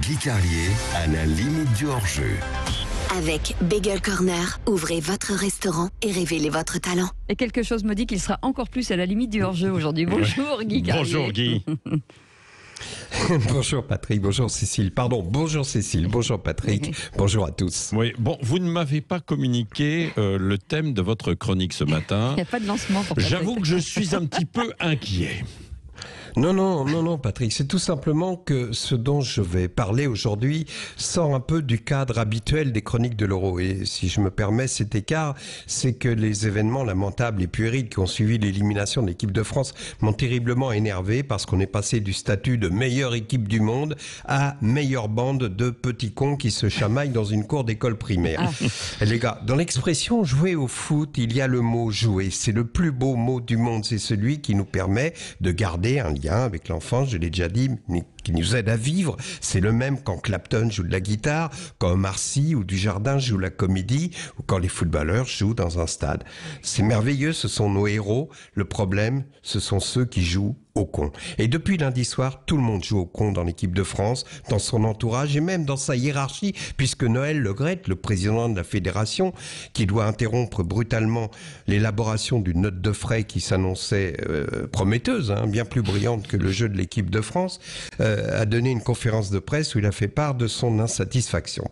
Guy Carlier à la limite du hors-jeu. Avec Bagel Corner, ouvrez votre restaurant et révélez votre talent. Et quelque chose me dit qu'il sera encore plus à la limite du hors-jeu aujourd'hui. Bonjour Guy Carlier. Bonjour Guy. Bonjour Patrick, bonjour Cécile. Pardon, bonjour Cécile, bonjour Patrick, bonjour à tous. Oui, bon, vous ne m'avez pas communiqué le thème de votre chronique ce matin. Il n'y a pas de lancement pour Patrick. J'avoue que je suis un petit peu inquiet. Non, Patrick, c'est tout simplement que ce dont je vais parler aujourd'hui sort un peu du cadre habituel des chroniques de l'Euro. Et si je me permets cet écart, c'est que les événements lamentables et puérils qui ont suivi l'élimination de l'équipe de France m'ont terriblement énervé parce qu'on est passé du statut de meilleure équipe du monde à meilleure bande de petits cons qui se chamaillent dans une cour d'école primaire. Les gars, dans l'expression jouer au foot, il y a le mot jouer. C'est le plus beau mot du monde. C'est celui qui nous permet de garder un lien avec l'enfance, je l'ai déjà dit, mais qui nous aide à vivre. C'est le même quand Clapton joue de la guitare, quand Omar Sy ou Dujardin joue la comédie, ou quand les footballeurs jouent dans un stade. C'est merveilleux, ce sont nos héros. Le problème, ce sont ceux qui jouent au con. Et depuis lundi soir, tout le monde joue au con dans l'équipe de France, dans son entourage et même dans sa hiérarchie, puisque Noël Le Graët, le président de la fédération, qui doit interrompre brutalement l'élaboration d'une note de frais qui s'annonçait prometteuse, bien plus brillante que le jeu de l'équipe de France, a donné une conférence de presse où il a fait part de son insatisfaction.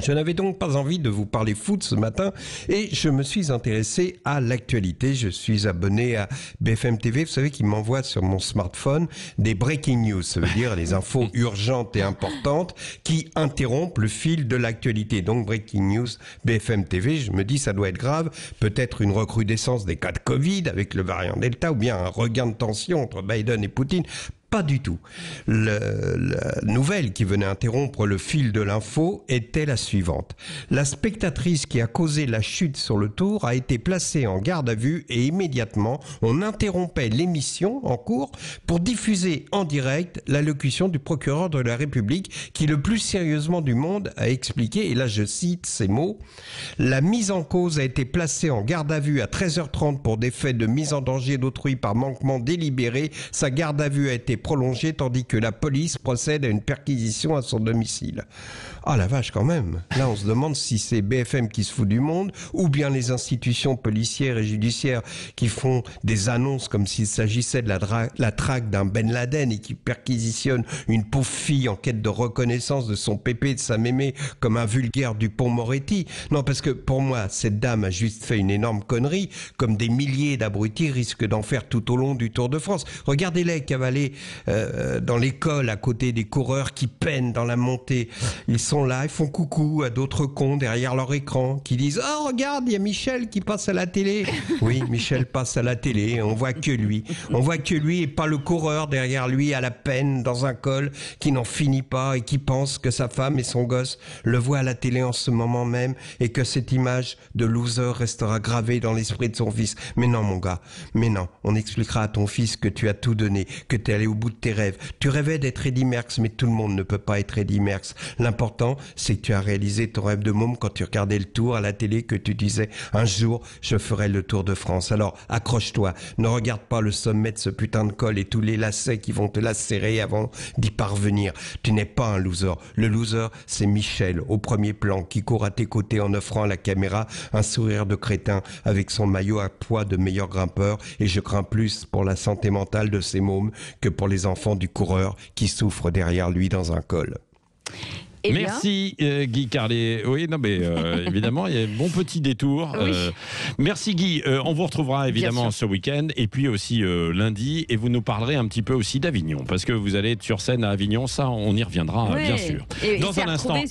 Je n'avais donc pas envie de vous parler foot ce matin et je me suis intéressé à l'actualité. Je suis abonné à BFM TV, vous savez, qui m'envoie sur mon smartphone des breaking news, ça veut dire les infos urgentes et importantes qui interrompent le fil de l'actualité. Donc breaking news, BFM TV, je me dis ça doit être grave, peut-être une recrudescence des cas de Covid avec le variant Delta ou bien un regain de tension entre Biden et Poutine. Pas du tout. La nouvelle qui venait interrompre le fil de l'info était la suivante. La spectatrice qui a causé la chute sur le tour a été placée en garde à vue et immédiatement, on interrompait l'émission en cours pour diffuser en direct l'allocution du procureur de la République qui, le plus sérieusement du monde, a expliqué, et là je cite ces mots, « La mise en cause a été placée en garde à vue à 13h30 pour des faits de mise en danger d'autrui par manquement délibéré. Sa garde à vue a été prolongé tandis que la police procède à une perquisition à son domicile. » Ah la vache quand même. Là on se demande si c'est BFM qui se fout du monde ou bien les institutions policières et judiciaires qui font des annonces comme s'il s'agissait de la traque d'un Ben Laden et qui perquisitionnent une pauvre fille en quête de reconnaissance de son pépé, de sa mémé comme un vulgaire Dupond-Moretti. Non, parce que pour moi cette dame a juste fait une énorme connerie comme des milliers d'abrutis risquent d'en faire tout au long du Tour de France. Regardez-les cavaler dans l'école à côté des coureurs qui peinent dans la montée. Ils sont là, ils font coucou à d'autres cons derrière leur écran qui disent « Oh regarde, il y a Michel qui passe à la télé ». Oui, Michel passe à la télé, on voit que lui. On voit que lui et pas le coureur derrière lui à la peine dans un col qui n'en finit pas et qui pense que sa femme et son gosse le voient à la télé en ce moment même et que cette image de loser restera gravée dans l'esprit de son fils. Mais non mon gars, mais non, on expliquera à ton fils que tu as tout donné, que tu es allé au bout de tes rêves. Tu rêvais d'être Eddy Merckx, mais tout le monde ne peut pas être Eddy Merckx. L'important, c'est que tu as réalisé ton rêve de môme quand tu regardais le Tour à la télé, que tu disais un jour je ferai le Tour de France. Alors accroche-toi, ne regarde pas le sommet de ce putain de col et tous les lacets qui vont te lacérer avant d'y parvenir. Tu n'es pas un loser. Le loser, c'est Michel au premier plan qui court à tes côtés en offrant à la caméra un sourire de crétin avec son maillot à poids de meilleur grimpeur, et je crains plus pour la santé mentale de ces mômes que pour les enfants du coureur qui souffrent derrière lui dans un col. Eh bien, merci Guy Carlier. Oui, non mais évidemment, il y a un bon petit détour. Oui. Merci Guy. On vous retrouvera évidemment ce week-end et puis aussi lundi, et vous nous parlerez un petit peu aussi d'Avignon parce que vous allez être sur scène à Avignon. Ça, on y reviendra bien sûr. Et Dans c'est un instant.